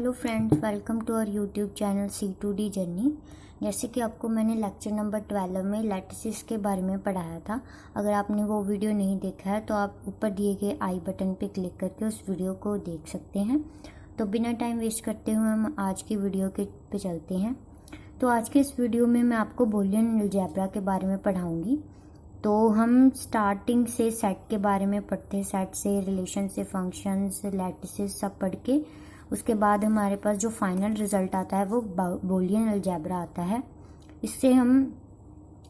Hello friends, welcome to our YouTube channel C2D journey. जैसे कि आपको मैंने लेक्चर नंबर 12 में लैटिसेस के बारे में पढ़ाया था। अगर आपने वो वीडियो नहीं देखा है तो आप ऊपर दिए गए आई बटन पे क्लिक करके उस वीडियो को देख सकते हैं। तो बिना टाइम वेस्ट करते हुए हम आज की वीडियो के पे चलते हैं। तो आज के इस वीडियो में मैं आपको बूलियन अलजेब्रा के बारे में पढ़ाऊँगी। तो हम स्टार्टिंग से सेट के बारे में पढ़ते हैं, सेट से रिलेशन से फंक्शंस लैटिसेस सब पढ़ के उसके बाद हमारे पास जो फाइनल रिजल्ट आता है वो बूलियन अलजेब्रा आता है। इससे हम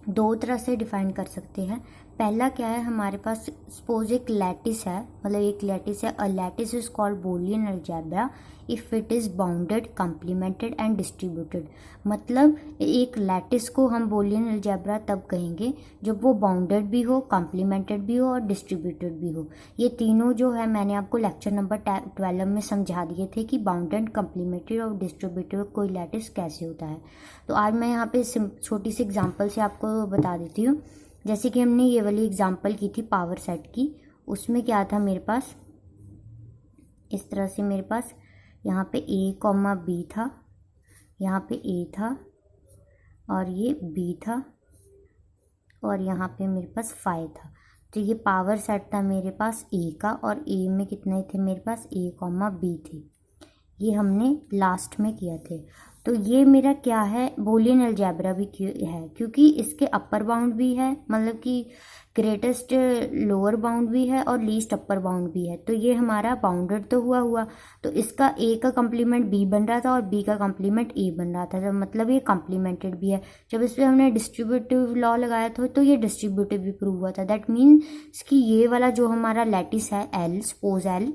दो तरह से डिफाइन कर सकते हैं। पहला क्या है, हमारे पास सपोज एक लैटिस है, मतलब एक लैटिस है। अ lattice is called Boolean algebra if it is bounded, complimented and distributed. मतलब एक लैटिस को हम बूलियन अलजेब्रा तब कहेंगे जब वो बाउंडेड भी हो, कॉम्प्लीमेंटेड भी हो और डिस्ट्रीब्यूटेड भी हो। ये तीनों जो है मैंने आपको लेक्चर नंबर 12 में समझा दिए थे कि बाउंडेड, कॉम्प्लीमेंटेड और डिस्ट्रीब्यूटेड कोई लैटिस कैसे होता है। तो आज मैं यहाँ पे छोटी सी एग्जांपल से आपको बता देती हूँ। जैसे कि हमने ये वाली एग्जांपल की थी पावर सेट की। उसमें क्या था, मेरे पास इस तरह से मेरे पास यहाँ पे A कॉमा B था, यहाँ पे A था और ये B था और यहाँ पे मेरे पास 5 था। तो ये पावर सेट था मेरे पास A का, और A में कितने थे मेरे पास, A कॉमा B थे। ये हमने लास्ट में किया थे। तो ये मेरा क्या है, बूलियन अलजेब्रा भी है, क्योंकि इसके अपर बाउंड भी है, मतलब कि ग्रेटेस्ट लोअर बाउंड भी है और लीस्ट अपर बाउंड भी है। तो ये हमारा बाउंडेड तो हुआ। तो इसका A का कॉम्प्लीमेंट B बन रहा था और B का कॉम्प्लीमेंट A बन रहा था, तो मतलब ये कॉम्प्लीमेंटेड भी है। जब इस पर हमने डिस्ट्रीब्यूटिव लॉ लगाया था तो ये डिस्ट्रीब्यूटिव भी प्रूव हुआ था। दैट मीन्स कि ये वाला जो हमारा लैटिस है L, सपोज L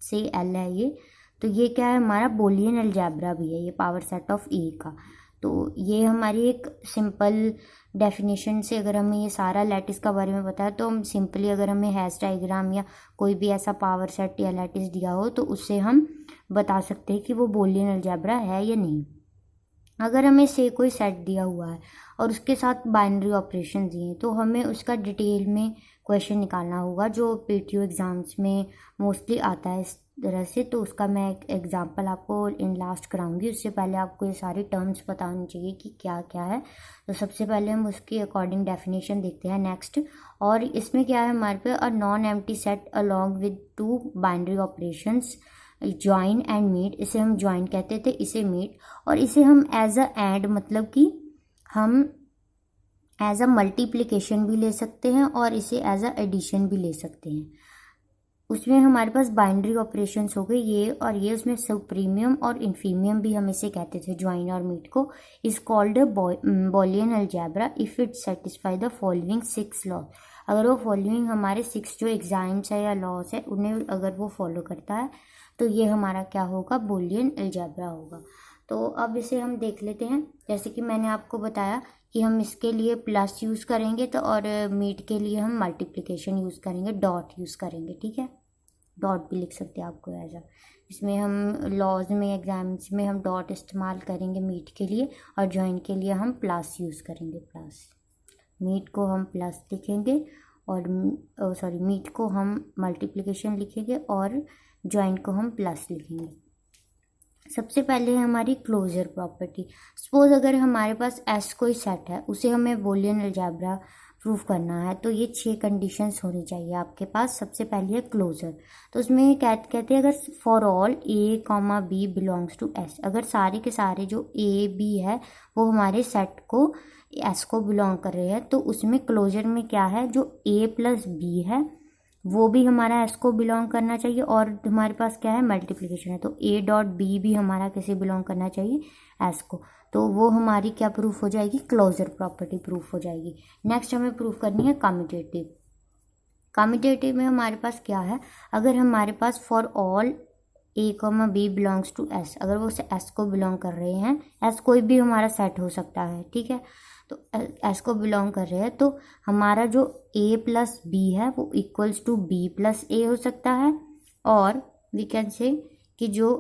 से L है ये, तो ये क्या है, हमारा बूलियन अलजेब्रा भी है, ये पावर सेट ऑफ A का। तो ये हमारी एक सिंपल डेफिनेशन से, अगर हमें ये सारा लैटिस का बारे में पता है तो हम सिंपली, अगर हमें हैश डायग्राम या कोई भी ऐसा पावर सेट या लैटिस दिया हो तो उससे हम बता सकते हैं कि वो बूलियन अलजेब्रा है या नहीं। अगर हमें से कोई सेट दिया हुआ है और उसके साथ बाइनरी ऑपरेशन दिए तो हमें उसका डिटेल में क्वेश्चन निकालना होगा, जो PTO एग्ज़ाम्स में मोस्टली आता है इस तरह से। तो उसका मैं एक एग्जांपल आपको इन लास्ट कराऊंगी। उससे पहले आपको ये सारी टर्म्स पता होनी चाहिए कि क्या क्या है। तो सबसे पहले हम उसकी अकॉर्डिंग डेफिनेशन देखते हैं नेक्स्ट। और इसमें क्या है हमारे पे, a non empty set along with two binary operations join and meet. इसे हम ज्वाइन कहते थे, इसे मीट, और इसे हम एज अ एड, मतलब कि हम एज अ मल्टीप्लिकेशन भी ले सकते हैं और इसे एज अ एडिशन भी ले सकते हैं। उसमें हमारे पास बाइनरी ऑपरेशंस हो गए ये और ये, उसमें सुप्रीमियम और इन्फीमियम भी हम इसे कहते थे, ज्वाइन और मीट को। Is called Boolean algebra if it satisfy the following 6 law. अगर वो फॉलोइंग हमारे 6 जो एग्जाम्स है या लॉस है उन्हें अगर वो फॉलो करता है तो ये हमारा क्या होगा, बूलियन अलजेब्रा होगा। तो अब इसे हम देख लेते हैं। जैसे कि मैंने आपको बताया कि हम इसके लिए प्लस यूज़ करेंगे, तो और मीट के लिए हम मल्टीप्लिकेशन यूज़ करेंगे, डॉट यूज़ करेंगे, ठीक है। डॉट भी लिख सकते हैं आपको एज अ। इसमें हम लॉज में, एग्जाम्स में हम डॉट इस्तेमाल करेंगे मीट के लिए, और ज्वाइन के लिए हम प्लस यूज़ करेंगे, प्लस। मीट को हम प्लस लिखेंगे और सॉरी, मीट को हम मल्टीप्लिकेशन लिखेंगे और ज्वाइन को हम प्लस लिखेंगे। सबसे पहले हमारी क्लोजर प्रॉपर्टी। सपोज अगर हमारे पास S कोई सेट है, उसे हमें बूलियन अलजेब्रा प्रूफ करना है, तो ये 6 कंडीशंस होनी चाहिए आपके पास। सबसे पहले है क्लोजर। तो उसमें कहते हैं, अगर for all A comma B belongs to S, अगर सारे के सारे जो A B है वो हमारे सेट को S को बिलोंग कर रहे हैं, तो उसमें क्लोजर में क्या है, जो A प्लस B है वो भी हमारा S को बिलोंग करना चाहिए, और हमारे पास क्या है, मल्टीप्लिकेशन है, तो A डॉट B भी हमारा किसे बिलोंग करना चाहिए, S को। तो वो हमारी क्या प्रूफ हो जाएगी, क्लोजर प्रॉपर्टी प्रूफ हो जाएगी। नेक्स्ट हमें प्रूफ करनी है कम्यूटेटिव। कम्यूटेटिव में हमारे पास क्या है, अगर हमारे पास for all A comma B belongs to S, अगर वो S को बिलोंग कर रहे हैं, S कोई भी हमारा सेट हो सकता है, ठीक है, तो S को बिलोंग कर रहे हैं, तो हमारा जो A प्लस B है वो equals to B plus A हो सकता है, और वी कैन से कि जो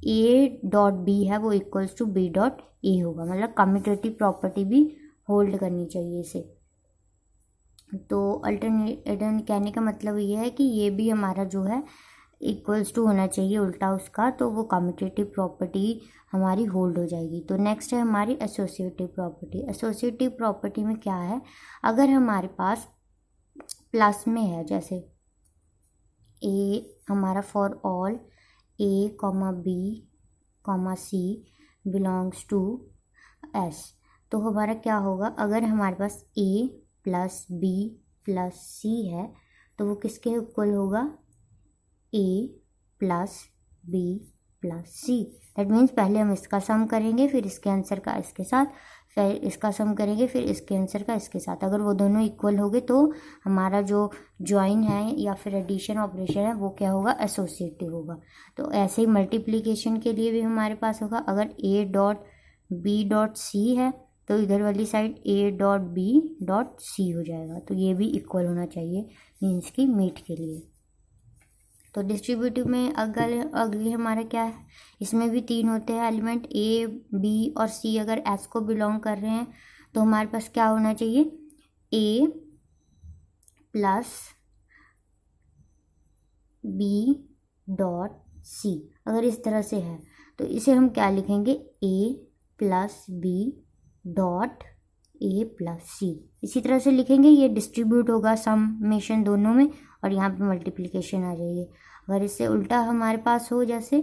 A डॉट B है वो equals to B dot A होगा। मतलब कम्यूटेटिव प्रॉपर्टी भी होल्ड करनी चाहिए इसे। तो अल्टरनेट कहने का मतलब ये है कि ये भी हमारा जो है इक्वल्स टू होना चाहिए उल्टा उसका, तो वो कम्यूटेटिव प्रॉपर्टी हमारी होल्ड हो जाएगी। तो नेक्स्ट है हमारी एसोसिएटिव प्रॉपर्टी। एसोसिएटिव प्रॉपर्टी में क्या है, अगर हमारे पास प्लस में है, जैसे ए हमारा for all A comma B comma C belongs to S, तो हमारा क्या होगा, अगर हमारे पास A plus B plus C है तो वो किसके इक्वल होगा, A plus B plus C. That means पहले हम इसका सम करेंगे, फिर इसके आंसर का इसके साथ, फिर इसका सम करेंगे, फिर इसके आंसर का इसके साथ। अगर वो दोनों इक्वल हो गए तो हमारा जो ज्वाइन है या फिर एडिशन ऑपरेशन है वो क्या होगा, एसोसिएटिव होगा। तो ऐसे ही मल्टीप्लिकेशन के लिए भी हमारे पास होगा, अगर A dot B dot C है तो इधर वाली side A dot B dot C हो जाएगा। तो ये भी इक्वल होना चाहिए मीन्स की मीट के लिए। तो डिस्ट्रीब्यूटिव में अगली हमारा क्या है, इसमें भी 3 होते हैं एलिमेंट, ए बी और सी अगर एस को बिलोंग कर रहे हैं तो हमारे पास क्या होना चाहिए, ए प्लस बी डॉट सी। अगर इस तरह से है तो इसे हम क्या लिखेंगे, A plus B dot A plus C. इसी तरह से लिखेंगे, ये डिस्ट्रीब्यूट होगा समेशन दोनों में और यहाँ पे मल्टीप्लिकेशन आ जाएगी। अगर इससे उल्टा हमारे पास हो, जैसे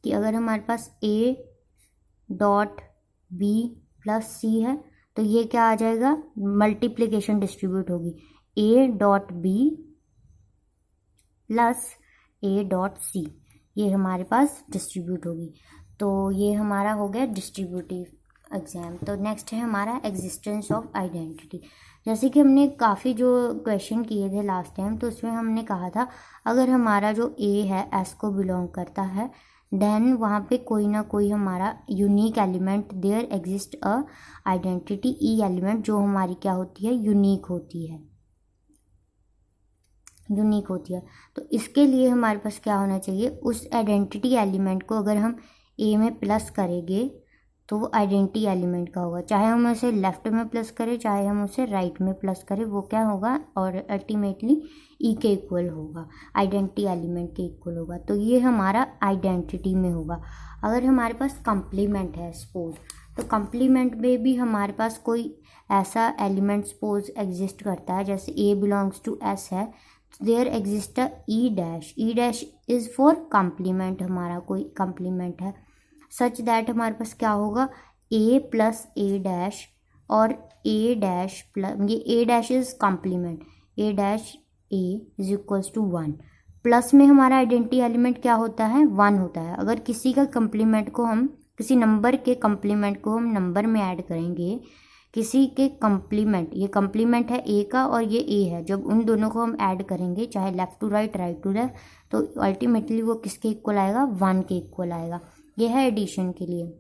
कि अगर हमारे पास A dot B plus C है तो ये क्या आ जाएगा, मल्टीप्लिकेशन डिस्ट्रीब्यूट होगी, A dot B plus A dot C, ये हमारे पास डिस्ट्रीब्यूट होगी। तो ये हमारा हो गया डिस्ट्रीब्यूटिव एग्जाम। तो नेक्स्ट है हमारा एग्जिस्टेंस ऑफ आइडेंटिटी। जैसे कि हमने काफ़ी जो क्वेश्चन किए थे लास्ट टाइम, तो उसमें हमने कहा था अगर हमारा जो ए है एस को बिलोंग करता है, देन वहाँ पे कोई ना कोई हमारा unique element, there exist a identity E element, जो हमारी क्या होती है, यूनिक होती है, यूनिक होती है। तो इसके लिए हमारे पास क्या होना चाहिए, उस आइडेंटिटी एलिमेंट को अगर हम ए में प्लस करेंगे तो वो आइडेंटिटी एलिमेंट का होगा, चाहे हम उसे लेफ्ट में प्लस करें चाहे हम उसे राइट में प्लस करें, वो क्या होगा, और अल्टीमेटली ई के इक्वल होगा, आइडेंटिटी एलिमेंट के इक्वल होगा। तो ये हमारा आइडेंटिटी में होगा। अगर हमारे पास कंप्लीमेंट है सपोज, तो कंप्लीमेंट में भी हमारे पास कोई ऐसा एलिमेंट सपोज एग्जिस्ट करता है, जैसे ए बिलोंग्स टू एस है, there exist a E dash, E dash is for complement, हमारा कोई कंप्लीमेंट है, सच दैट हमारे पास क्या होगा, ए प्लस ए डैश और ए डैश प्लस, ये A dash is complement, A dash A is equals to 1। प्लस में हमारा आइडेंटिटी एलिमेंट क्या होता है, 1 होता है। अगर किसी का कंप्लीमेंट को हम, किसी नंबर के कंप्लीमेंट को हम नंबर में ऐड करेंगे, किसी के कंप्लीमेंट, ये कंप्लीमेंट है ए का और ये ए है, जब उन दोनों को हम ऐड करेंगे चाहे left to right right to left, तो अल्टीमेटली वो किसके इक्वल आएगा, 1 के इक्वल आएगा। ये है एडिशन के लिए।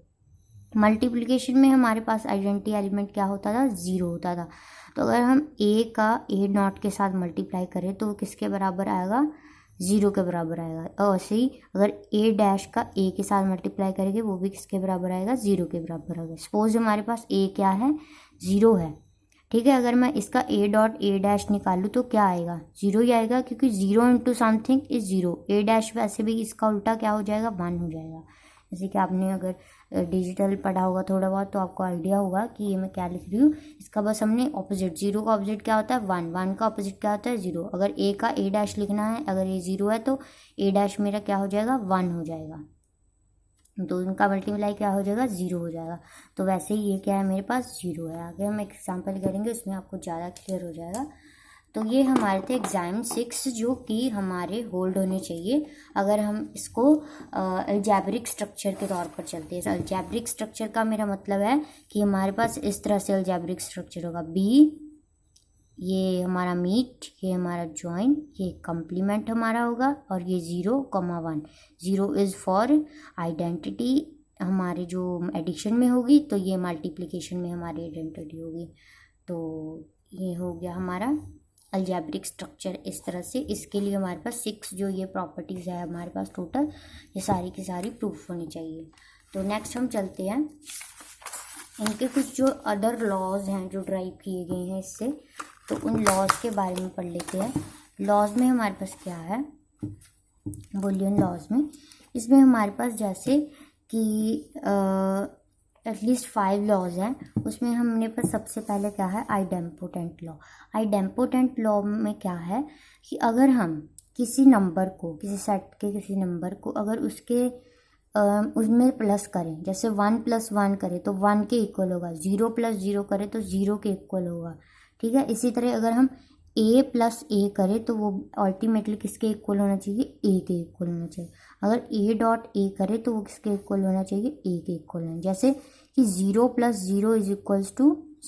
मल्टीप्लिकेशन में हमारे पास आइडेंटिटी एलिमेंट क्या होता था, 0 होता था। तो अगर हम ए का ए नॉट के साथ मल्टीप्लाई करें तो वो किसके बराबर आएगा, 0 के बराबर आएगा। और ऐसे ही अगर ए डैश का ए के साथ मल्टीप्लाई करेंगे वो भी किसके बराबर आएगा, 0 के बराबर आएगा। सपोज हमारे पास ए क्या है, 0 है, ठीक है। अगर मैं इसका ए डॉट ए डैश निकालूँ तो क्या आएगा, 0 ही आएगा, क्योंकि 0 into something is 0। A dash वैसे भी इसका उल्टा क्या हो जाएगा, 1 हो जाएगा। जैसे कि आपने अगर डिजिटल पढ़ा होगा थोड़ा बहुत तो आपको आइडिया होगा कि ये मैं क्या लिख रही हूँ। इसका बस हमने ऑपोजिट, 0 का ऑपोजिट क्या होता है, 1, 1 का ऑपोजिट क्या होता है, 0। अगर ए का ए डैश लिखना है, अगर ये 0 है तो ए डैश मेरा क्या हो जाएगा, 1 हो जाएगा, तो इनका मल्टीप्लाई क्या हो जाएगा, 0 हो जाएगा। तो वैसे ही ये क्या है, मेरे पास 0 है। आगे हम एग्जाम्पल करेंगे, उसमें आपको ज़्यादा क्लियर हो जाएगा। तो ये हमारे थे एग्जाम 6 जो कि हमारे होल्ड होने चाहिए अगर हम इसको अलजेब्रिक स्ट्रक्चर के तौर पर चलते हैं। अलजेब्रिक स्ट्रक्चर का मेरा मतलब है कि हमारे पास इस तरह से अलजेब्रिक स्ट्रक्चर होगा, बी ये हमारा मीट, ये हमारा ज्वाइन, ये कंप्लीमेंट हमारा होगा, और ये 0,1। 0 इज़ फॉर आइडेंटिटी हमारे जो एडिशन में होगी, तो ये मल्टीप्लिकेशन में हमारी आइडेंटिटी होगी। तो ये हो गया हमारा अलजेब्रिक स्ट्रक्चर इस तरह से। इसके लिए हमारे पास 6 जो ये प्रॉपर्टीज़ है हमारे पास टोटल, ये सारी की सारी प्रूफ होनी चाहिए। तो नेक्स्ट हम चलते हैं, इनके कुछ जो अदर लॉज हैं जो ड्राइव किए गए हैं इससे, तो उन लॉज के बारे में पढ़ लेते हैं। लॉज में हमारे पास क्या है, बुलियन लॉज में। इसमें हमारे पास जैसे कि एटलीस्ट 5 लॉज हैं। उसमें हमने पर सबसे पहले क्या है, आइडेम्पोटेंट लॉ। आइडेम्पोटेंट लॉ में क्या है कि अगर हम किसी नंबर को, किसी सेट के किसी नंबर को अगर उसके उसमें प्लस करें, जैसे 1 + 1 करें तो 1 के इक्वल होगा, 0 + 0 करें तो 0 के इक्वल होगा, ठीक है। इसी तरह अगर हम a + a करें तो वो अल्टीमेटली किसके इक्वल होना चाहिए, a के इक्वल होना चाहिए। अगर a.a करें तो वो किसके इक्वल होना चाहिए, a के इक्वल होना, जैसे कि 0 + 0 =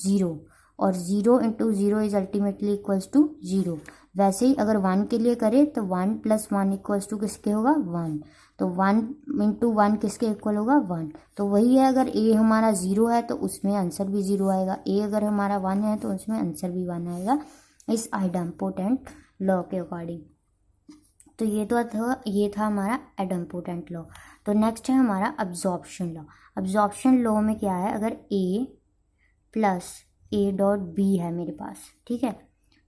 0 और 0 × 0 इज अल्टीमेटली इक्वल्स टू 0। वैसे ही अगर 1 के लिए करें तो 1 + 1 इक्वल्स टू किसके होगा, 1। तो 1 × 1 किसके इक्वल होगा, 1। तो वही है, अगर a हमारा 0 है तो उसमें आंसर भी 0 आएगा, a अगर हमारा 1 है तो उसमें आंसर भी 1 आएगा, इस आइडेम्पोटेंट लॉ के अकॉर्डिंग। तो ये था हमारा आइडेम्पोटेंट लॉ। तो नेक्स्ट है हमारा अब्जॉर्प्शन लॉ। अब्जॉर्प्शन लॉ में क्या है, अगर a + a.b है मेरे पास, ठीक है,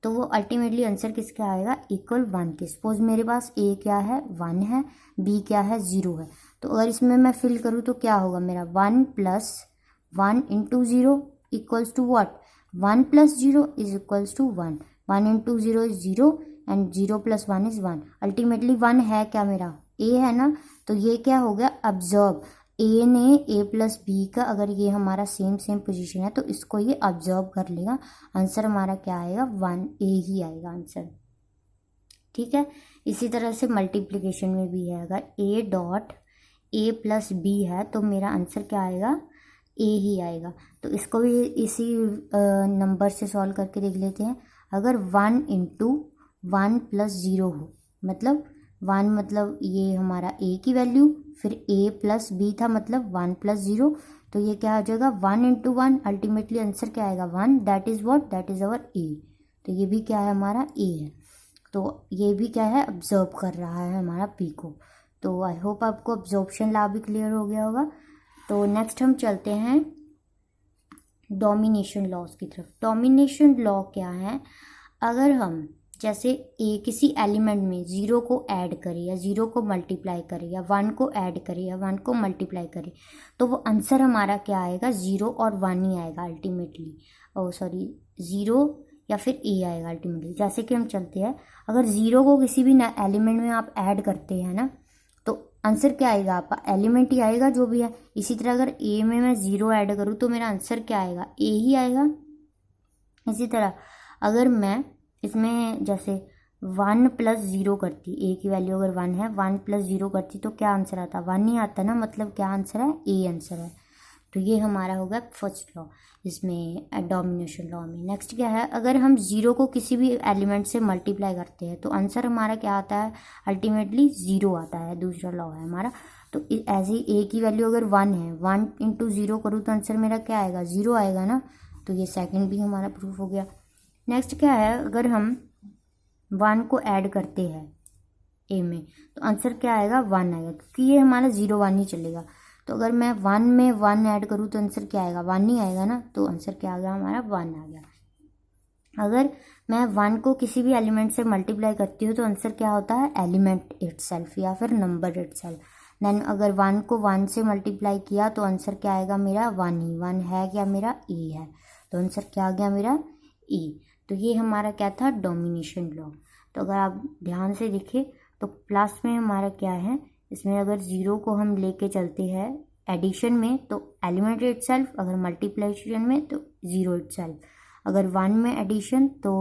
तो वो अल्टीमेटली आंसर किसका आएगा, इक्वल 1 के। सपोज मेरे पास a क्या है, 1 है, b क्या है, 0 है। तो अगर इसमें मैं फिल करूँ तो क्या होगा मेरा, 1 + 1 × 0 equals to what, 1 + 0 is equals to 1। 1 × 0 is 0 and 0 + 1 is 1। Ultimately 1 है क्या मेरा, a है ना। तो ये क्या हो गया, अब्जॉर्ब। a ने a + b का, अगर ये हमारा सेम पोजीशन है तो इसको ये ऑब्जर्व कर लेगा। आंसर हमारा क्या आएगा, 1a ही आएगा आंसर, ठीक है। इसी तरह से मल्टीप्लिकेशन में भी है, अगर a.a + b है तो मेरा आंसर क्या आएगा, a ही आएगा। तो इसको भी इसी नंबर से सॉल्व करके देख लेते हैं। अगर 1 × 1 + 0 हो, मतलब 1 मतलब ये हमारा a की वैल्यू, फिर a + b था मतलब 1 + 0, तो ये क्या हो जाएगा, 1 × 1, अल्टीमेटली आंसर क्या आएगा, 1। That is what, that is our a। तो ये भी क्या है, हमारा a है। तो ये भी क्या है, ऑब्जर्व कर रहा है हमारा p को। तो आई होप आपको ऑब्जॉर्प्शन लॉ भी क्लियर हो गया होगा। तो नेक्स्ट हम चलते हैं डोमिनेशन लॉज की तरफ। डोमिनेशन लॉ क्या है, अगर हम जैसे किसी एलिमेंट में 0 को ऐड करें या 0 को मल्टीप्लाई करें या 1 को ऐड करें या 1 को मल्टीप्लाई करें, तो वो आंसर हमारा क्या आएगा, 0 और 1 ही आएगा अल्टीमेटली। ओ सॉरी, 0 या फिर a आएगा अल्टीमेटली। जैसे कि हम चलते हैं, अगर 0 को किसी भी एलिमेंट में आप ऐड करते हैं ना, तो आंसर क्या आएगा आपका, एलिमेंट ही आएगा जो भी है। इसी तरह अगर a में मैं 0 ऐड करूँ तो मेरा आंसर क्या आएगा, a ही आएगा। इसी तरह अगर मैं इसमें जैसे 1 + 0 करती, a की वैल्यू अगर 1 है, 1 + 0 करती तो क्या आंसर आता, 1 ही आता ना, मतलब क्या आंसर है, a आंसर है। तो ये हमारा हो गया फर्स्ट लॉ इसमें डोमिनेशन लॉ में। नेक्स्ट क्या है, अगर हम 0 को किसी भी एलिमेंट से मल्टीप्लाई करते हैं तो आंसर हमारा क्या आता है, अल्टीमेटली 0 आता है, दूसरा लॉ है हमारा। तो ऐसे ही a की वैल्यू अगर 1 है, 1 × 0 करूँ तो आंसर मेरा क्या आएगा, 0 आएगा ना। तो ये सेकंड भी हमारा प्रूफ हो गया। नेक्स्ट क्या है, अगर हम 1 को ऐड करते हैं a में तो आंसर क्या आएगा, 1 आएगा, क्योंकि ये हमारा 0 1 ही चलेगा। तो अगर मैं 1 में 1 ऐड करूँ तो आंसर क्या आएगा, 1 ही आएगा ना। तो आंसर क्या आ गया हमारा, 1 आ गया। अगर मैं 1 को किसी भी एलिमेंट से मल्टीप्लाई करती हूँ तो आंसर क्या होता है, एलिमेंट इटसेल्फ या फिर नंबर इटसेल्फ। देन अगर 1 को 1 से मल्टीप्लाई किया तो आंसर क्या आएगा मेरा, 1 ही। 1 है क्या मेरा, a है, तो आंसर क्या आ गया मेरा, a। तो ये हमारा क्या था, डोमिनेशन लॉ। तो अगर आप ध्यान से देखें तो प्लस में हमारा क्या है, इसमें अगर 0 को हम लेके चलते हैं एडिशन में तो एलिमेंट इटसेल्फ, अगर मल्टीप्लिकेशन में तो 0 इटसेल्फ, अगर 1 में एडिशन तो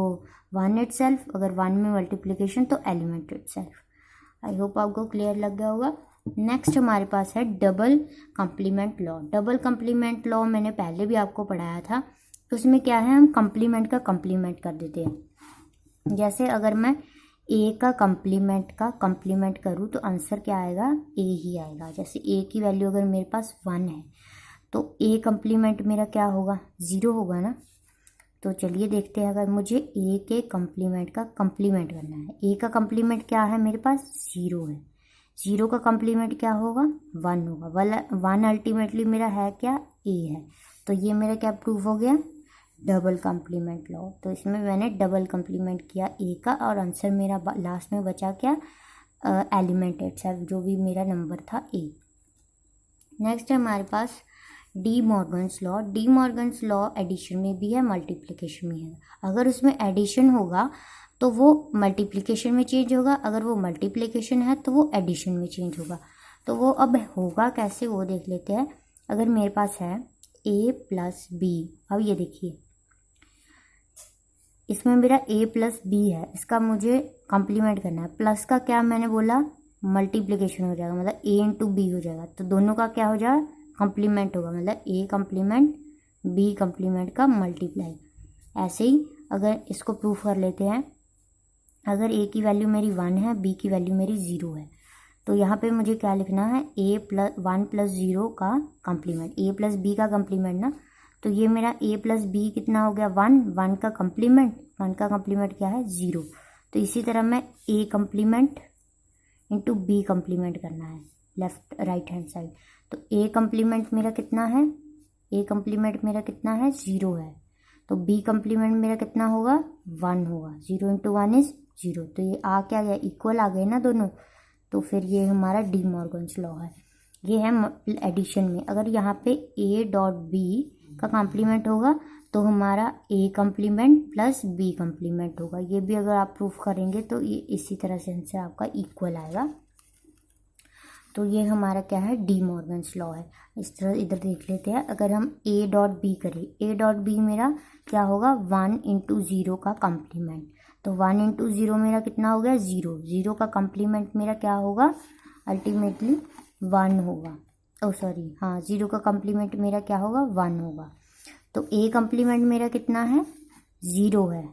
1 इटसेल्फ, अगर 1 में मल्टीप्लिकेशन तो एलिमेंट इटसेल्फ। आई होप आपको क्लियर लग गया होगा। नेक्स्ट हमारे पास है double complement law. Double complement law मैंने पहले भी आपको पढ़ाया था। तो उसमें क्या है, हम कंप्लीमेंट का कंप्लीमेंट कर देते हैं। जैसे अगर मैं a का कंप्लीमेंट करूँ तो आंसर क्या आएगा, a ही आएगा। जैसे a की वैल्यू अगर मेरे पास 1 है तो a कंप्लीमेंट मेरा क्या होगा, 0 होगा ना। तो चलिए देखते हैं, अगर मुझे a के कंप्लीमेंट का कंप्लीमेंट करना है, a का कंप्लीमेंट क्या है मेरे पास, 0 है। 0 का कंप्लीमेंट क्या होगा, 1 होगा। 1 अल्टीमेटली मेरा है क्या, a है। तो ये मेरा क्या प्रूफ हो गया, डबल कंप्लीमेंट लॉ। तो इसमें मैंने डबल कंप्लीमेंट किया a का और आंसर मेरा लास्ट में बचा क्या, एलिमेंट इटसेल्फ, जो भी मेरा नंबर था ए। नेक्स्ट है हमारे पास De Morgan's law. De Morgan's law addition में भी है, मल्टीप्लिकेशन में है। अगर उसमें एडिशन होगा तो वो मल्टीप्लिकेशन में चेंज होगा, अगर वो मल्टीप्लिकेशन है तो वो एडिशन में चेंज होगा। तो वो अब होगा कैसे वो देख लेते हैं। अगर मेरे पास है a प्लस बी, अब ये देखिए इसमें मेरा a प्लस बी है, इसका मुझे कॉम्प्लीमेंट करना है। प्लस का क्या मैंने बोला, मल्टीप्लिकेशन हो जाएगा, मतलब a इंटू बी हो जाएगा। तो दोनों का क्या हो जाएगा, कॉम्प्लीमेंट होगा, मतलब a कॉम्प्लीमेंट b कॉम्प्लीमेंट का मल्टीप्लाई। ऐसे ही अगर इसको प्रूफ कर लेते हैं, अगर a की वैल्यू मेरी 1 है, b की वैल्यू मेरी 0 है, तो यहाँ पे मुझे क्या लिखना है, a प्लस 1 प्लस 0 का कॉम्प्लीमेंट, a प्लस बी का कॉम्प्लीमेंट ना। तो ये मेरा a प्लस बी कितना हो गया, 1, 1 का कॉम्प्लीमेंट, 1 का कॉम्प्लीमेंट क्या है, 0। तो इसी तरह मैं a complement into B complement करना है लेफ्ट राइट हैंड साइड। तो a कॉम्प्लीमेंट मेरा कितना है, a कॉम्प्लीमेंट मेरा कितना है, 0 है। तो b कॉम्प्लीमेंट मेरा कितना होगा, 1 होगा। 0 इंटू 1 इज 0। तो ये आ क्या गया, इक्वल आ गए ना दोनों। तो फिर ये हमारा डी मॉर्गन्स लॉ है। ये है एडिशन में। अगर यहाँ पे a डॉट b का कॉम्प्लीमेंट होगा तो हमारा a complement plus b complement होगा। ये भी अगर आप प्रूफ करेंगे तो ये इसी तरह से आपका इक्वल आएगा। तो ये हमारा क्या है, डी मॉर्गन्स लॉ है। इस तरह इधर देख लेते हैं। अगर हम a डॉट बी करें, a डॉट बी मेरा क्या होगा, 1 इंटू 0 का कॉम्प्लीमेंट। तो 1 इंटू 0 मेरा कितना हो गया, 0। 0 का कॉम्प्लीमेंट मेरा क्या होगा, अल्टीमेटली 1 होगा। ओ सॉरी, हाँ 0 का कॉम्प्लीमेंट मेरा क्या होगा, 1 होगा। तो a कॉम्प्लीमेंट मेरा कितना है, 0 है।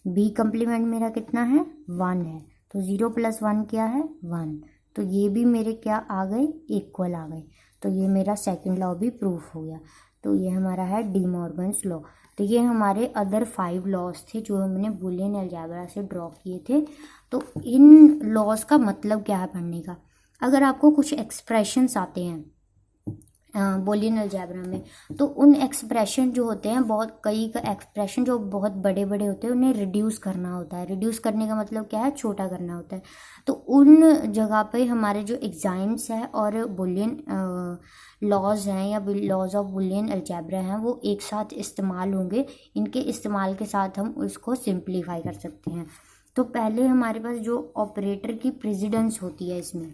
b कॉम्प्लीमेंट मेरा कितना है, 1 है। तो 0 प्लस 1 क्या है, 1। तो ये भी मेरे क्या आ गए, इक्वल आ गए। तो ये मेरा सेकंड लॉ भी प्रूफ हो गया। तो ये हमारा है डी मॉर्गन्स लॉ। तो ये हमारे अदर 5 लॉज थे जो हमने बूलियन अलजेब्रा से ड्रॉ किए थे। तो इन लॉज का मतलब क्या है पढ़ने का। अगर आपको कुछ एक्सप्रेशंस आते हैं बूलियन अलजेब्रा में, तो उन एक्सप्रेशन जो होते हैं, बहुत कई एक्सप्रेशन जो बहुत बड़े बड़े होते हैं, उन्हें रिड्यूस करना होता है। रिड्यूस करने का मतलब क्या है, छोटा करना होता है। तो उन जगह पे हमारे जो एग्जाम्स है और बूलियन लॉज हैं या लॉज ऑफ बूलियन अलजेब्रा हैं, वो एक साथ इस्तेमाल होंगे। इनके इस्तेमाल के साथ हम उसको सिंप्लीफाई कर सकते हैं। तो पहले हमारे पास जो ऑपरेटर की प्रेसिडेंस होती है इसमें,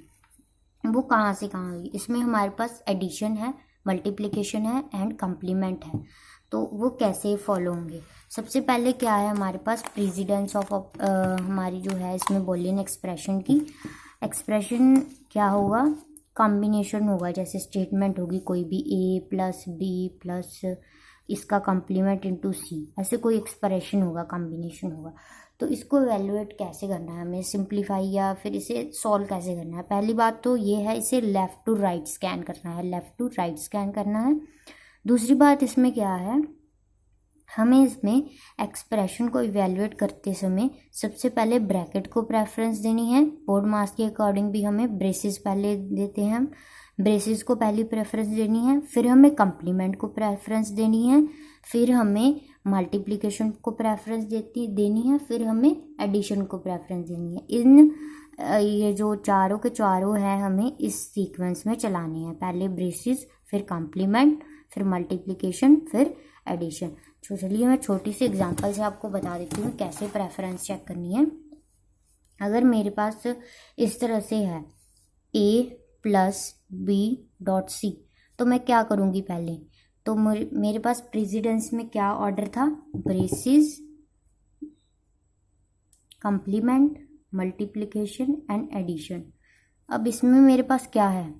वो कहाँ से कहाँ हुई। इसमें हमारे पास एडिशन है, मल्टीप्लिकेशन है एंड कॉम्प्लीमेंट है। तो वो कैसे फॉलो होंगे, सबसे पहले क्या है हमारे पास प्रेसिडेंस ऑफ हमारी जो है इसमें बूलियन एक्सप्रेशन की एक्सप्रेशन क्या होगा, कॉम्बिनेशन होगा। जैसे स्टेटमेंट होगी कोई भी, a प्लस बी प्लस इसका कॉम्प्लीमेंट इंटू सी, ऐसे कोई एक्सप्रेशन होगा, कॉम्बिनेशन होगा। तो इसको एवेलुएट कैसे करना है हमें, सिंप्लीफाई या फिर इसे सॉल्व कैसे करना है। पहली बात तो ये है, इसे लेफ़्ट टू राइट स्कैन करना है, लेफ़्ट टू राइट स्कैन करना है। दूसरी बात इसमें क्या है, हमें इसमें एक्सप्रेशन को इवेलुएट करते समय सबसे पहले ब्रैकेट को प्रेफरेंस देनी है। बोर्ड मास के अकॉर्डिंग भी हमें ब्रेसेस पहले देते हैं, हम ब्रेसेस को पहली प्रेफरेंस देनी है। फिर हमें कॉम्प्लीमेंट को प्रेफरेंस देनी है। फिर हमें मल्टीप्लिकेशन को प्रेफरेंस देनी है। फिर हमें एडिशन को प्रेफरेंस देनी है। ये जो चारों के चारों हैं हमें इस सीक्वेंस में चलाने हैं, पहले ब्रेसेस, फिर कॉम्प्लीमेंट, फिर मल्टीप्लिकेशन, फिर एडिशन। तो चलिए मैं छोटी सी एग्जांपल से आपको बता देती हूँ कैसे प्रेफरेंस चेक करनी है। अगर मेरे पास इस तरह से है a plus B dot C, तो मैं क्या करूँगी पहले, तो मेरे पास प्रेसिडेंस में क्या ऑर्डर था, braces, complement, multiplication and addition. अब इसमें मेरे पास क्या है,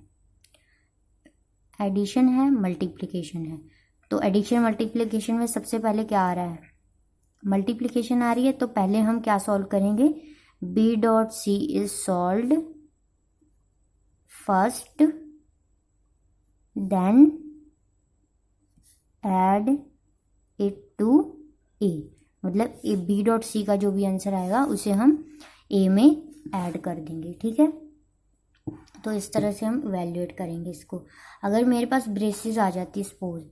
एडिशन है, मल्टीप्लिकेशन है। तो एडिशन मल्टीप्लिकेशन में सबसे पहले क्या आ रहा है, मल्टीप्लिकेशन आ रही है। तो पहले हम क्या सॉल्व करेंगे, b dot C is solved first, then add it to a, मतलब b डॉट सी का जो भी आंसर आएगा उसे हम a में ऐड कर देंगे, ठीक है। तो इस तरह से हम इवेल्युएट करेंगे इसको। अगर मेरे पास ब्रेसेस आ जाती सपोज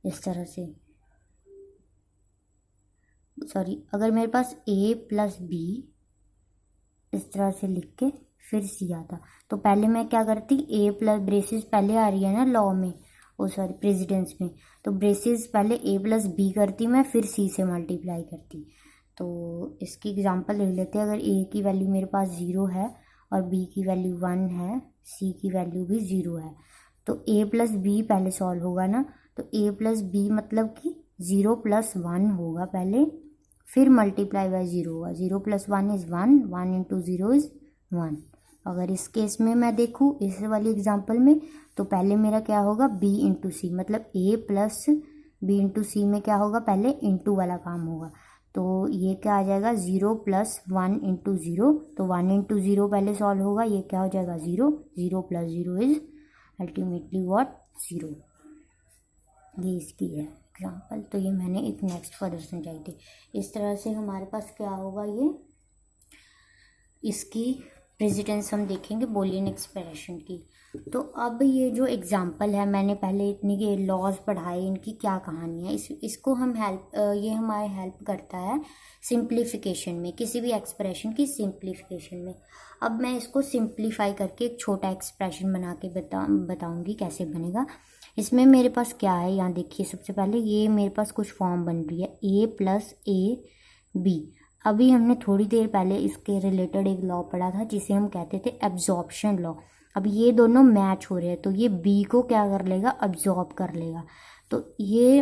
इस तरह से, सॉरी, अगर मेरे पास a प्लस बी इस तरह से लिख के फिर सी आता। तो पहले मैं क्या करती, ए प्लस ब्रेसेस पहले आ रही है ना लॉ में, ओ सॉरी प्रेसिडेंस में, तो ब्रेसेस पहले ए प्लस बी करती मैं, फिर सी से मल्टीप्लाई करती। तो इसकी एग्जांपल ले लेते हैं। अगर ए की वैल्यू मेरे पास 0 है और बी की वैल्यू 1 है, सी की वैल्यू भी 0 है, तो ए प्लस बी पहले सॉल्व होगा ना। तो ए प्लस बी मतलब कि 0 प्लस 1 होगा पहले, फिर मल्टीप्लाई बाय 0 होगा। 0 प्लस 1 इज़ 1, 1 इंटू 0 इज़ 1। अगर इस केस में मैं देखूँ इस वाली एग्जांपल में, तो पहले मेरा क्या होगा, b इंटू सी, मतलब a प्लस बी इंटू सी में क्या होगा, पहले इंटू वाला काम होगा। तो ये क्या आ जाएगा, 0 प्लस 1 इंटू 0, तो 1 इंटू 0 पहले सॉल्व होगा, ये क्या हो जाएगा 0, 0 प्लस 0 इज अल्टीमेटली व्हाट, 0। ये इसकी है एग्जाम्पल। तो ये मैंने एक नेक्स्ट फर्दर समझाई थी। इस तरह से हमारे पास क्या होगा, ये इसकी प्रेसिडेंस हम देखेंगे बूलियन एक्सप्रेशन की। तो अब ये जो एग्जाम्पल है, मैंने पहले इतनी के लॉज पढ़ाए, इनकी क्या कहानी है, इसको हम ये हमारे हेल्प करता है सिंप्लीफिकेशन में, किसी भी एक्सप्रेशन की सिंप्लीफिकेशन में। अब मैं इसको सिंप्लीफाई करके एक छोटा एक्सप्रेशन बना के बताऊंगी कैसे बनेगा। इसमें मेरे पास क्या है, यहाँ देखिए, सबसे पहले ये मेरे पास कुछ फॉर्म बन रही है, a प्लस ए बी। अभी हमने थोड़ी देर पहले इसके रिलेटेड एक लॉ पढ़ा था जिसे हम कहते थे एब्जॉर्प्शन लॉ। अब ये दोनों मैच हो रहे हैं, तो ये बी को क्या कर लेगा, अब्जॉर्ब कर लेगा। तो ये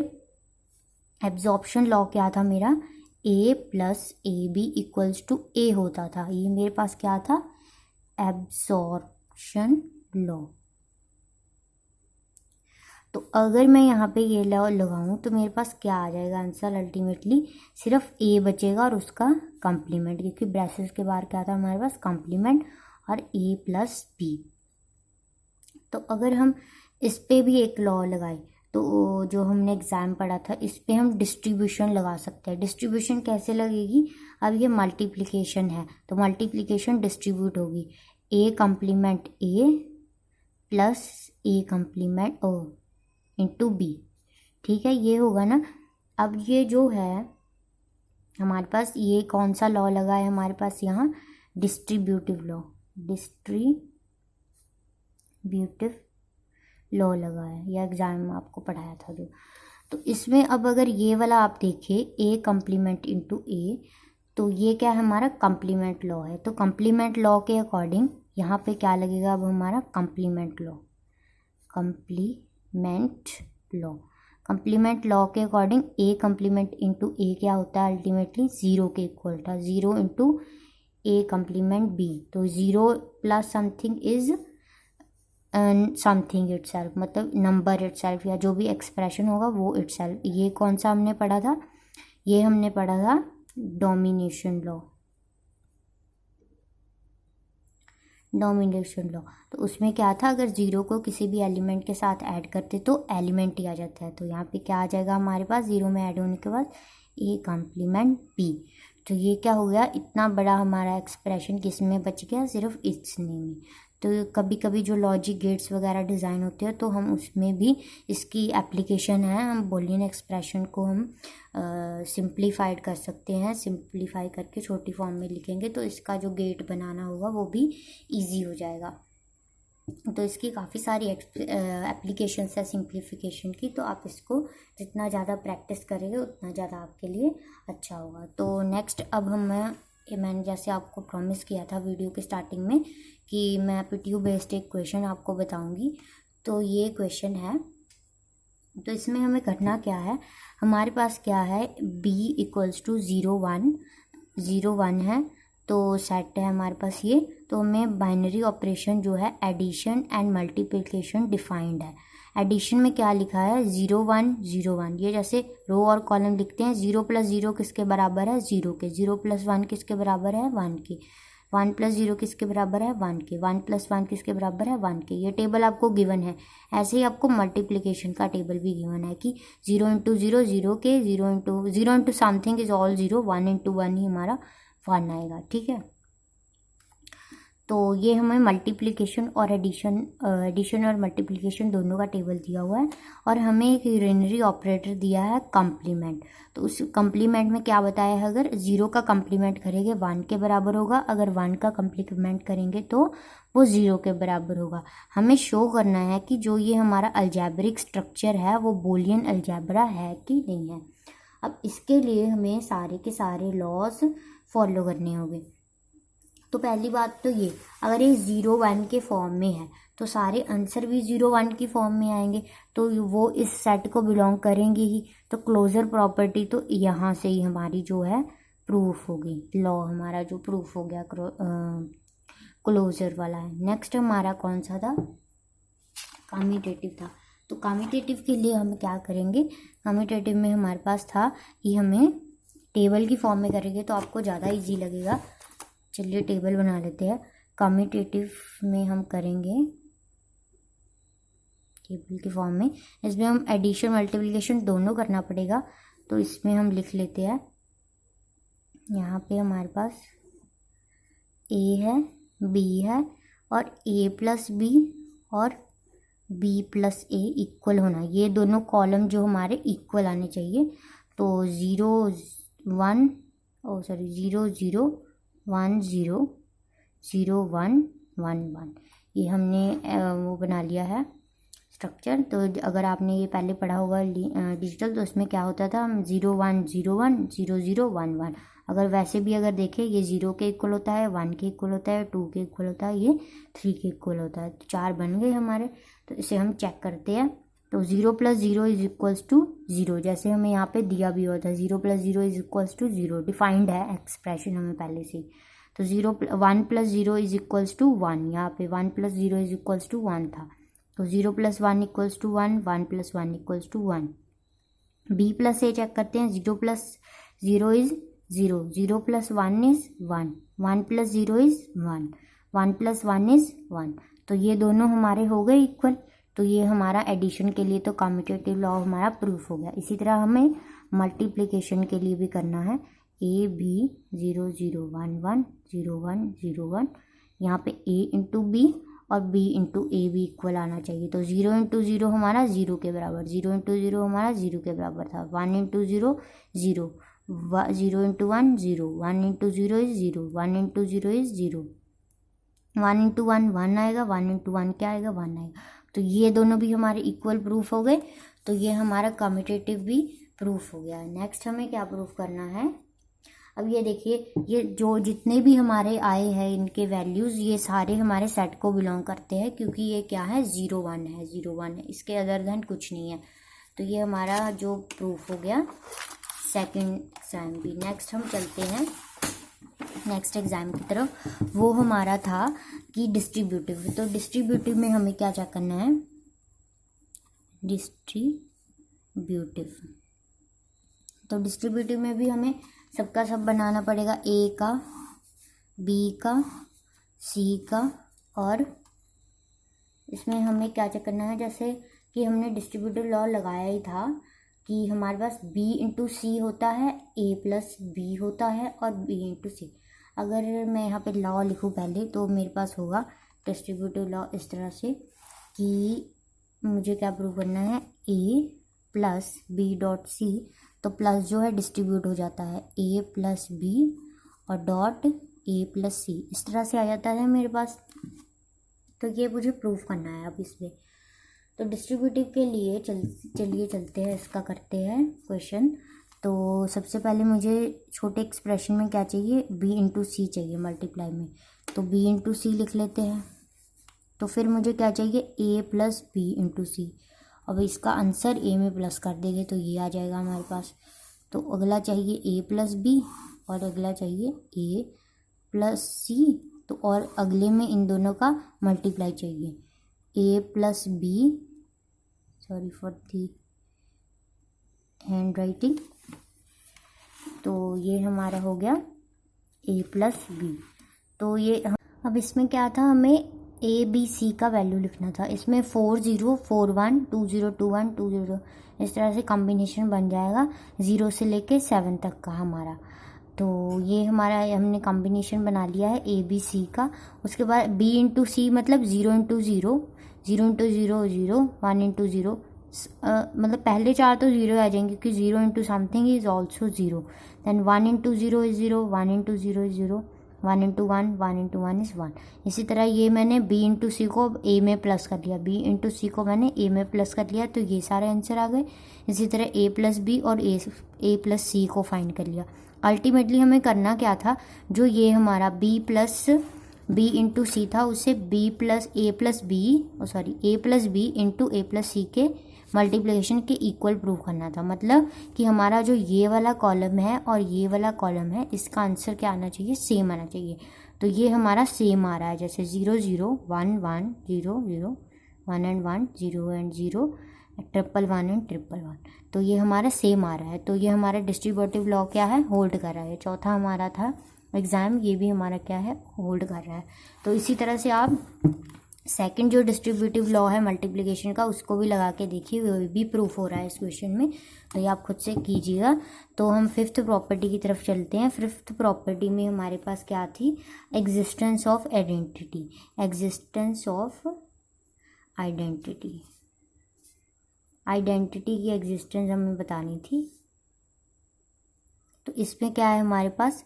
एब्जॉर्प्शन लॉ क्या था मेरा, a plus A B equals to A होता था। ये मेरे पास क्या था, एब्जॉर्प्शन लॉ। तो अगर मैं यहाँ पे ये लॉ लगाऊँ तो मेरे पास क्या आ जाएगा आंसर, अल्टीमेटली सिर्फ a बचेगा और उसका कॉम्प्लीमेंट, क्योंकि ब्रेसेस के बाहर क्या था हमारे पास, कॉम्प्लीमेंट और a प्लस बी। तो अगर हम इस पे भी एक लॉ लगाए, तो जो हमने एग्जाम पढ़ा था, इस पे हम डिस्ट्रीब्यूशन लगा सकते हैं। डिस्ट्रीब्यूशन कैसे लगेगी, अब ये मल्टीप्लिकेशन है तो मल्टीप्लिकेशन डिस्ट्रीब्यूट होगी, a complement a plus a complement ओ इंटू बी। ठीक है, ये होगा ना। अब ये जो है हमारे पास, ये कौन सा लॉ लगा है हमारे पास यहाँ, डिस्ट्रीब्यूटिव लॉ, डिस्ट्रीब्यूटिव लॉ लगा है, यह एग्जाम में आपको पढ़ाया था जो। तो इसमें अब अगर ये वाला आप देखें, a कॉम्प्लीमेंट इंटू a, तो ये क्या है, हमारा कॉम्प्लीमेंट लॉ है। तो कॉम्प्लीमेंट लॉ के अकॉर्डिंग यहाँ पे क्या लगेगा, अब हमारा complement law, complement law, complement law के according a complement into a क्या होता है, अल्टीमेटली 0 के इक्वल था, 0 इंटू a कॉम्प्लीमेंट b। तो 0 plus something is something itself, मतलब नंबर इटसेल्फ, या जो भी एक्सप्रेशन होगा वो इटसेल्फ। ये कौन सा हमने पढ़ा था, ये हमने पढ़ा था डोमिनेशन लॉ, डोमिनेशन लॉ। तो उसमें क्या था, अगर 0 को किसी भी एलिमेंट के साथ ऐड करते तो एलिमेंट ही आ जाता है। तो यहाँ पे क्या आ जाएगा हमारे पास, 0 में ऐड होने के बाद a कॉम्प्लीमेंट b। तो ये क्या हो गया, इतना बड़ा हमारा एक्सप्रेशन किस में बच गया, सिर्फ इसने में। तो कभी कभी जो लॉजिक गेट्स वगैरह डिज़ाइन होते हैं, तो हम उसमें भी इसकी एप्लीकेशन है, हम बूलियन एक्सप्रेशन को हम सिंप्लीफाइड कर सकते हैं। सिंप्लीफाई करके छोटी फॉर्म में लिखेंगे तो इसका जो गेट बनाना होगा वो भी इजी हो जाएगा। तो इसकी काफ़ी सारी एप्लीकेशंस है सिंप्लीफिकेशन की, तो आप इसको जितना ज़्यादा प्रैक्टिस करेंगे उतना ज़्यादा आपके लिए अच्छा होगा। तो नेक्स्ट अब मैंने जैसे आपको प्रॉमिस किया था वीडियो के स्टार्टिंग में कि मैं एप्टीट्यूड बेस्ड एक क्वेश्चन आपको बताऊंगी। तो ये क्वेश्चन है, तो इसमें हमें करना क्या है, हमारे पास क्या है, b इक्वल्स टू 0 1 है, तो सेट है हमारे पास ये। तो हमें बाइनरी ऑपरेशन जो है एडिशन एंड मल्टीप्लिकेशन डिफाइंड है। एडिशन में क्या लिखा है, 0 1 0 1, ये जैसे रो और कॉलम लिखते हैं, 0 प्लस 0 किसके बराबर है, 0 के, 0 प्लस 1 किसके बराबर है, 1 के, 1 प्लस 0 किसके बराबर है, 1 के, 1 प्लस 1 किसके बराबर है, 1 के। ये टेबल आपको गिवन है। ऐसे ही आपको मल्टीप्लिकेशन का टेबल भी गिवन है कि 0 इंटू 0 0 के, 0 into something is all 0, 1 into 1 ही हमारा 1 आएगा। ठीक है, तो ये हमें मल्टीप्लिकेशन और एडिशन और मल्टीप्लिकेशन दोनों का टेबल दिया हुआ है, और हमें एक यूनिनरी ऑपरेटर दिया है कम्प्लीमेंट। तो उस कम्प्लीमेंट में क्या बताया है, अगर 0 का कम्प्लीमेंट करेंगे 1 के बराबर होगा, अगर 1 का कम्प्लीमेंट करेंगे तो वो 0 के बराबर होगा। हमें शो करना है कि जो ये हमारा अलजेब्रिक स्ट्रक्चर है वो बूलियन अलजेब्रा है कि नहीं है। अब इसके लिए हमें सारे के सारे लॉज फॉलो करने होंगे। तो पहली बात तो ये, अगर ये 0 1 के फॉर्म में है तो सारे आंसर भी 0 1 की फॉर्म में आएंगे, तो वो इस सेट को बिलोंग करेंगे ही। तो क्लोजर प्रॉपर्टी तो यहाँ से ही हमारी जो है प्रूफ होगी, लॉ हमारा जो प्रूफ हो गया क्लोजर वाला है। नेक्स्ट हमारा कौन सा था, कम्यूटेटिव था। तो कम्यूटेटिव के लिए हम क्या करेंगे, कम्यूटेटिव में हमारे पास था कि हमें टेबल की फॉर्म में करेंगे तो आपको ज़्यादा इजी लगेगा। चलिए टेबल बना लेते हैं। कम्यूटेटिव में हम करेंगे टेबल की फॉर्म में, इसमें हम एडिशन मल्टीप्लिकेशन दोनों करना पड़ेगा। तो इसमें हम लिख लेते हैं, यहाँ पे हमारे पास a है, b है, और a प्लस बी और b प्लस a इक्वल होना, ये दोनों कॉलम जो हमारे इक्वल आने चाहिए। तो 0 1 0 0 1 0 0 1 1 1, ये हमने वो बना लिया है स्ट्रक्चर। तो अगर आपने ये पहले पढ़ा होगा डिजिटल, तो उसमें क्या होता था, हम 0 1 0 1 0 0 1 1, अगर वैसे भी अगर देखें ये 0 के इक्वल होता है, 1 के इक्वल होता है, 2 के इक्वल होता है, ये 3 के इक्वल होता है। तो 4 बन गए हमारे। तो इसे हम चेक करते हैं। तो 0 + 0 = 0, जैसे हमें यहाँ पे दिया भी हुआ था, 0 + 0 = 0, डिफाइंड है एक्सप्रेशन हमें पहले से। तो 1 + 0 = 1, यहाँ पे 1 + 0 = 1 था। तो 0 + 1 = 1, 1 + 1 = 1। b प्लस a चेक करते हैं, 0 + 0 = 0, 0 + 1 = 1, 1 + 0 = 1, 1 + 1 = 1। तो ये दोनों हमारे हो गए इक्वल। तो ये हमारा एडिशन के लिए तो कम्यूटेटिव लॉ हमारा प्रूफ हो गया। इसी तरह हमें मल्टीप्लिकेशन के लिए भी करना है, a b 0 0 1 1 0 1 0 1, यहाँ पे a × b और b × a भी इक्वल आना चाहिए। तो 0 × 0 हमारा 0 के बराबर, 0 × 0 हमारा 0 के बराबर था, 1 × 0 0, 0 × 1 0, 1 × 0 = 0, 1 × 0 = 0, 1 × 1 1 आएगा, 1 × 1 क्या आएगा, 1 आएगा। तो ये दोनों भी हमारे इक्वल प्रूफ हो गए। तो ये हमारा कम्यूटेटिव भी प्रूफ हो गया। नेक्स्ट हमें क्या प्रूफ करना है, अब ये देखिए, ये जो जितने भी हमारे आए हैं इनके वैल्यूज़, ये सारे हमारे सेट को बिलोंग करते हैं, क्योंकि ये क्या है, 0 1 है, 0 1 है, इसके अदर देन कुछ नहीं है। तो ये हमारा जो प्रूफ हो गया सेकंड एग्जाम भी। नेक्स्ट हम चलते हैं नेक्स्ट एग्जाम की तरफ। वो हमारा था कि डिस्ट्रीब्यूटिव। तो डिस्ट्रीब्यूटिव में हमें क्या चेक करना है, डिस्ट्रीब्यूटिव। तो डिस्ट्रीब्यूटिव में भी हमें सबका सब बनाना पड़ेगा, a का, b का, c का, और इसमें हमें क्या चेक करना है, जैसे कि हमने डिस्ट्रीब्यूटिव लॉ लगाया ही था कि हमारे पास b × c होता है, a + b होता है, और b × c। अगर मैं यहाँ पे लॉ लिखूँ पहले, तो मेरे पास होगा डिस्ट्रीब्यूटिव लॉ इस तरह से कि मुझे क्या प्रूव करना है, a + b.c। तो प्लस जो है डिस्ट्रीब्यूट हो जाता है, a + b और डॉट a + c, इस तरह से आ जाता है मेरे पास। तो ये मुझे प्रूफ करना है अब इसमें। तो डिस्ट्रीब्यूटिव के लिए चलिए चलते हैं, इसका करते हैं क्वेश्चन। तो सबसे पहले मुझे छोटे एक्सप्रेशन में क्या चाहिए, b × c चाहिए मल्टीप्लाई में। तो b × c लिख लेते हैं। तो फिर मुझे क्या चाहिए, a + b × c। अब इसका आंसर a में प्लस कर देंगे तो ये आ जाएगा हमारे पास। तो अगला चाहिए a + b और अगला चाहिए a + c। तो और अगले में इन दोनों का मल्टीप्लाई चाहिए, a + b, sorry for the hand writing. तो ये हमारा हो गया a + b। तो ये अब इसमें क्या था, हमें a b c का वैल्यू लिखना था। इसमें 4 0 4 1 2 0 2 1 2 0, इस तरह से कॉम्बिनेशन बन जाएगा 0 से लेके 7 तक का हमारा। तो ये हमारा हमने कॉम्बिनेशन बना लिया है ए बी सी का। उसके बाद बी इंटू सी मतलब 0 इंटू 0, 0 इंटू 0 0, 1 इंटू 0, मतलब पहले 4 तो 0 आ जाएंगे क्योंकि 0 into something is also 0। Then 1 into 0 is 0, 1 into 0 is 0, 1 into 1, 1 into 1 is 1। इसी तरह ये मैंने b इंटू सी को a में प्लस कर लिया, b इंटू सी को मैंने a में प्लस कर लिया, तो ये सारे आंसर आ गए। इसी तरह a प्लस बी और a प्लस सी को फाइंड कर लिया। अल्टीमेटली हमें करना क्या था, जो ये हमारा b plus b into C था उसे b plus a plus B into a plus C के मल्टीप्लिकेशन के इक्वल प्रूव करना था। मतलब कि हमारा जो ये वाला कॉलम है और ये वाला कॉलम है, इसका आंसर क्या आना चाहिए, सेम आना चाहिए। तो ये हमारा सेम आ रहा है, जैसे 0 0 1 1 0 0, 1 एंड 1 0 एंड 0, 1 एंड 1 तो ये हमारा सेम आ रहा है। तो ये हमारा डिस्ट्रीब्यूटिव लॉ क्या है, होल्ड कर रहा है। चौथा हमारा था एग्जाम, ये भी हमारा क्या है, होल्ड कर रहा है। तो इसी तरह से आप सेकंड जो डिस्ट्रीब्यूटिव लॉ है मल्टीप्लिकेशन का, उसको भी लगा के देखिए, वो भी प्रूफ हो रहा है इस क्वेश्चन में। तो ये आप खुद से कीजिएगा। तो हम फिफ्थ प्रॉपर्टी की तरफ चलते हैं। फिफ्थ प्रॉपर्टी में हमारे पास क्या थी, existence of identity. Existence of identity, identity की एग्जिस्टेंस हमें बतानी थी। तो इसमें क्या है हमारे पास,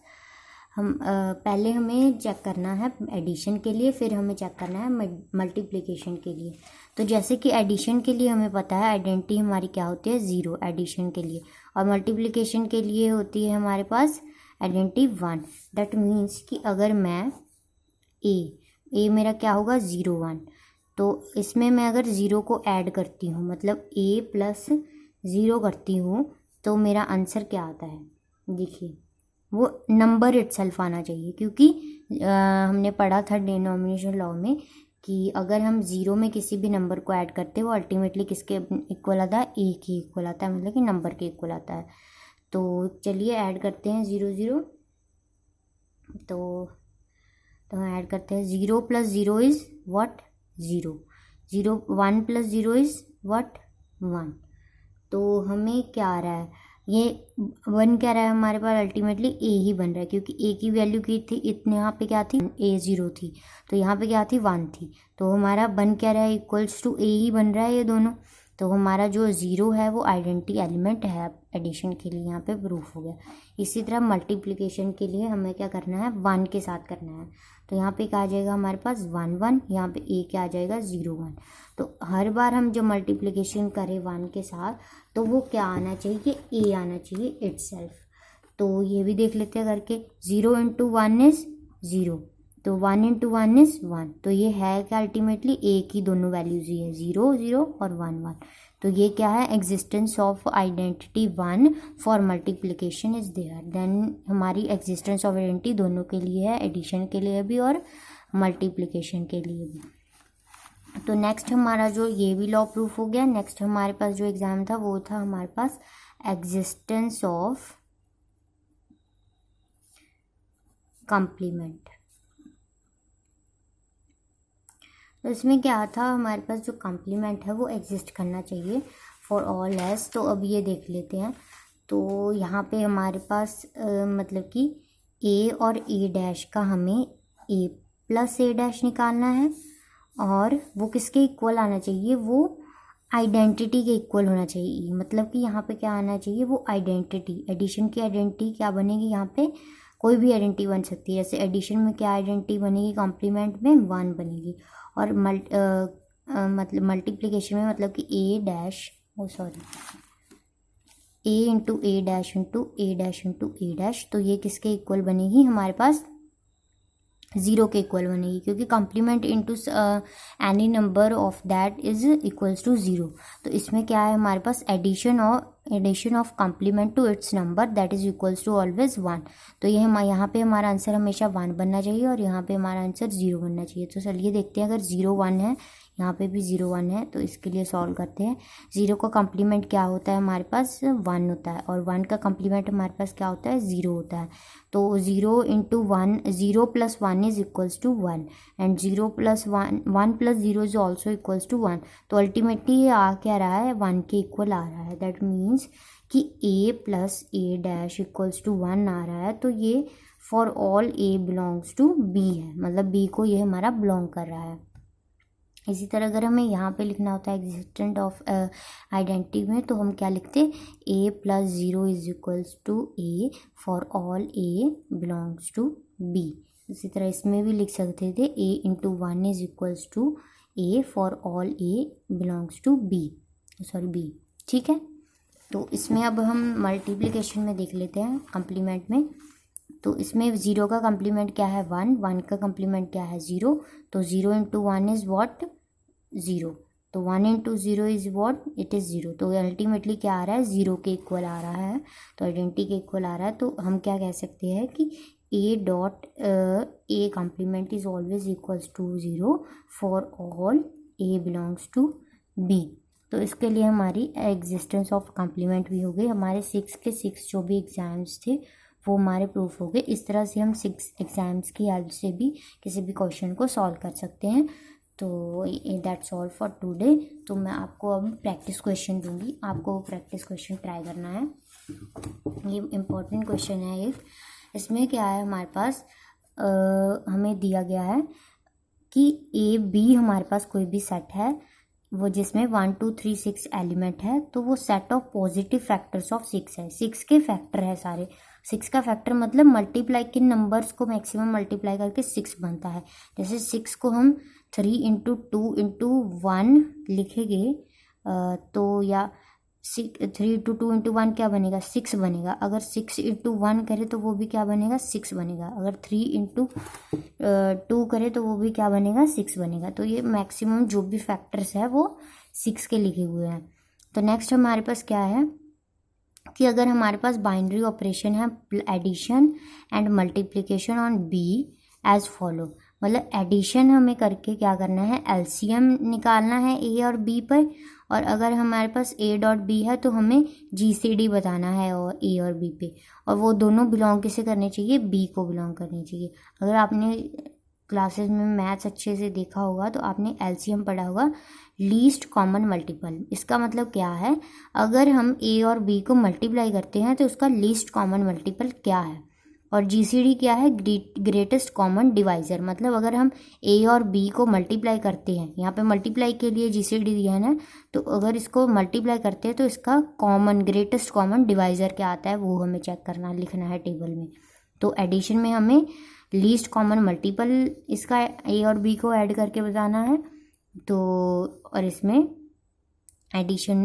हम पहले हमें चेक करना है एडिशन के लिए, फिर हमें चेक करना है मल्टीप्लिकेशन के लिए। तो जैसे कि एडिशन के लिए हमें पता है आइडेंटिटी हमारी क्या होती है, 0 एडिशन के लिए, और मल्टीप्लिकेशन के लिए होती है हमारे पास आइडेंटिटी 1। दैट मीन्स कि अगर मैं ए मेरा क्या होगा 0 1, तो इसमें मैं अगर 0 को ऐड करती हूँ, मतलब a प्लस 0 करती हूँ, तो मेरा आंसर क्या आता है, देखिए वो नंबर इटसेल्फ आना चाहिए। क्योंकि हमने पढ़ा था डिनोमिनेशन लॉ में कि अगर हम 0 में किसी भी नंबर को ऐड करते हैं, वो अल्टीमेटली किसके इक्वल आता है, a के इक्वल आता है, मतलब कि नंबर के इक्वल आता है। तो चलिए ऐड करते हैं 0 0। तो हम ऐड करते हैं 0 plus 0 is what, 0, 0 1 plus 0 is what, 1। तो हमें क्या आ रहा है, ये 1 क्या रहा है हमारे पास, अल्टीमेटली a ही बन रहा है, क्योंकि a की वैल्यू की थी इतने, यहाँ पे क्या थी, a 0 थी, तो यहाँ पे क्या थी, 1 थी। तो हमारा बन क्या रहा है, इक्वल्स टू a ही बन रहा है ये दोनों। तो हमारा जो 0 है वो आइडेंटिटी एलिमेंट है एडिशन के लिए, यहाँ पे प्रूफ हो गया। इसी तरह मल्टीप्लिकेशन के लिए हमें क्या करना है, 1 के साथ करना है। तो यहाँ पे क्या आ जाएगा हमारे पास 1 1, यहाँ पे a क्या आ जाएगा 0 1। तो हर बार हम जब मल्टीप्लिकेशन करें 1 के साथ, तो वो क्या आना चाहिए, a आना चाहिए इटसेल्फ। तो ये भी देख लेते हैं करके, 0 इंटू 1 इज़ 0, तो 1 इंटू 1 इज़ 1। तो ये है क्या, अल्टीमेटली a की दोनों वैल्यूज ही है, 0 0 और 1 1। तो ये क्या है, existence of identity 1 for multiplication is there. Then हमारी एग्जिस्टेंस ऑफ आइडेंटिटी दोनों के लिए है, एडिशन के लिए भी और मल्टीप्लिकेशन के लिए भी। तो नेक्स्ट हमारा जो ये भी लॉ प्रूफ हो गया। नेक्स्ट हमारे पास जो एग्जाम था वो था हमारे पास एग्जिस्टेंस ऑफ कॉम्प्लीमेंट। तो इसमें क्या था, हमारे पास जो कॉम्प्लीमेंट है वो एग्जिस्ट करना चाहिए फॉर ऑल एस। तो अब ये देख लेते हैं। तो यहाँ पे हमारे पास मतलब कि a और a डैश का हमें a प्लस a डैश निकालना है, और वो किसके इक्वल आना चाहिए, वो आइडेंटिटी के इक्वल होना चाहिए। मतलब कि यहाँ पे क्या आना चाहिए, वो आइडेंटिटी, एडिशन की आइडेंटिटी क्या बनेगी, यहाँ पे कोई भी आइडेंटिटी बन सकती है। जैसे एडिशन में क्या आइडेंटिटी बनेगी, कॉम्प्लीमेंट में 1 बनेगी, और मतलब मल्टीप्लिकेशन में मतलब कि a into a dash into a dash into a dash, तो ये किसके इक्वल बनेगी, हमारे पास 0 के इक्वल बनेगी, क्योंकि complement into any number of that is equals to 0। तो इसमें क्या है हमारे पास, addition of complement to its number that is equals to always 1। तो ये यहाँ पे हमारा आंसर हमेशा 1 बनना चाहिए, और यहाँ पे हमारा आंसर 0 बनना चाहिए। तो चलिए देखते हैं, अगर 0 1 है, यहाँ पे भी 0 1 है, तो इसके लिए सॉल्व करते हैं। 0 का कॉम्प्लीमेंट क्या होता है हमारे पास, 1 होता है, और 1 का कॉम्प्लीमेंट हमारे पास क्या होता है, 0 होता है। तो 0 into 1, 0 plus 1 is equals to 1, and 0 plus 1 plus 0 is also equals to 1। तो अल्टीमेटली ये आ क्या रहा है, 1 के इक्वल आ रहा है। दैट मीन्स कि a plus a dash equals to 1 आ रहा है, तो ये for all a belongs to b है, मतलब b को ये हमारा बिलोंग कर रहा है। इसी तरह अगर हमें यहाँ पे लिखना होता है एग्जिस्टेंट ऑफ आइडेंटिटी में, तो हम क्या लिखते हैं, a plus 0 is equals to a for all a belongs to b। इसी तरह इसमें भी लिख सकते थे a into 1 is equals to a for all a belongs to b। ठीक है, तो इसमें अब हम मल्टीप्लिकेशन में देख लेते हैं, कंप्लीमेंट में। तो इसमें 0 का कंप्लीमेंट क्या है 1, 1 का कंप्लीमेंट क्या है 0, तो 0 इंटू 1 इज़ वॉट 0, तो 1 into 0 is what it is 0। तो अल्टीमेटली क्या आ रहा है 0 के इक्वल आ रहा है, तो आइडेंटिटी के इक्वल आ रहा है। तो हम क्या कह सकते हैं कि a dot a complement is always equals to 0 for all a belongs to b। तो इसके लिए हमारी एग्जिस्टेंस ऑफ कंप्लीमेंट भी हो गई। हमारे 6 के 6 जो भी एग्जाम्स थे वो हमारे प्रूफ हो गए। इस तरह से हम 6 एग्जाम्स की हेल्प से भी किसी भी क्वेश्चन को सॉल्व कर सकते हैं। तो दैट्स ऑल फॉर टुडे। तो मैं आपको अब प्रैक्टिस क्वेश्चन दूंगी, आपको प्रैक्टिस क्वेश्चन ट्राई करना है। ये इम्पोर्टेंट क्वेश्चन है एक। इसमें क्या है हमारे पास हमें दिया गया है कि ए बी हमारे पास कोई भी सेट है वो जिसमें 1 2 3 6 एलिमेंट है, तो वो set of positive factors of 6 है। 6 के फैक्टर है सारे। 6 का फैक्टर मतलब मल्टीप्लाई किन नंबर्स को मैक्सिमम मल्टीप्लाई करके 6 बनता है। जैसे 6 को हम 3 इंटू 2 इंटू 1 लिखेंगे तो या 3 इंटू 2 इंटू 1 क्या बनेगा 6 बनेगा। अगर 6 इंटू 1 करें तो वो भी क्या बनेगा 6 बनेगा। अगर 3 इंटू 2 करें तो वो भी क्या बनेगा 6 बनेगा। तो ये मैक्सिमम जो भी फैक्टर्स है वो 6 के लिखे हुए हैं। तो नेक्स्ट हमारे पास क्या है कि अगर हमारे पास बाइनरी ऑपरेशन है addition and multiplication on B as follow, मतलब एडिशन हमें करके क्या करना है एलसीएम निकालना है ए और बी पर, और अगर हमारे पास ए डॉट बी है तो हमें जीसीडी बताना है और ए और बी पे, और वो दोनों बिलोंग किसे करने चाहिए बी को बिलोंग करनी चाहिए। अगर आपने क्लासेस में मैथ्स अच्छे से देखा होगा तो आपने एलसीएम पढ़ा होगा लीस्ट कॉमन मल्टीपल। इसका मतलब क्या है, अगर हम ए और बी को मल्टीप्लाई करते हैं तो उसका लीस्ट कॉमन मल्टीपल क्या है, और जीसीडी क्या है ग्रेटेस्ट कॉमन डिवाइज़र। मतलब अगर हम ए और बी को मल्टीप्लाई करते हैं, यहाँ पे मल्टीप्लाई के लिए जीसीडी दिया है ना, तो अगर इसको मल्टीप्लाई करते हैं तो इसका कॉमन ग्रेटेस्ट कॉमन डिवाइज़र क्या आता है वो हमें चेक करना लिखना है टेबल में। तो एडिशन में हमें लीस्ट कॉमन मल्टीपल इसका ए और बी को ऐड करके बताना है। तो और इसमें एडिशन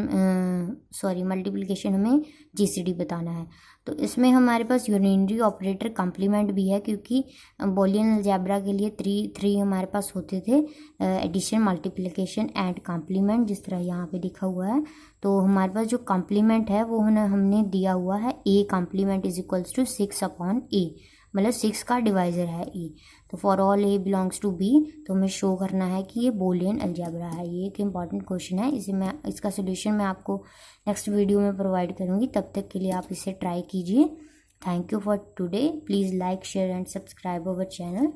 मल्टीप्लिकेशन हमें जीसीडी बताना है। तो इसमें हमारे पास यूनिनरी ऑपरेटर कंप्लीमेंट भी है, क्योंकि बूलियन अलजेब्रा के लिए थ्री हमारे पास होते थे एडिशन मल्टीप्लिकेशन एंड कंप्लीमेंट, जिस तरह यहाँ पे लिखा हुआ है। तो हमारे पास जो कंप्लीमेंट है वो हमने दिया हुआ है A complement is equals to 6 upon A, मतलब 6 का डिवाइज़र है ए। तो for all A belongs to B, तो हमें शो करना है कि ये बूलियन अलजेब्रा है। ये एक इम्पॉर्टेंट क्वेश्चन है, इसे मैं इसका सोल्यूशन मैं आपको नेक्स्ट वीडियो में प्रोवाइड करूँगी। तब तक के लिए आप इसे ट्राई कीजिए। Thank you for today. Please like share and subscribe our channel.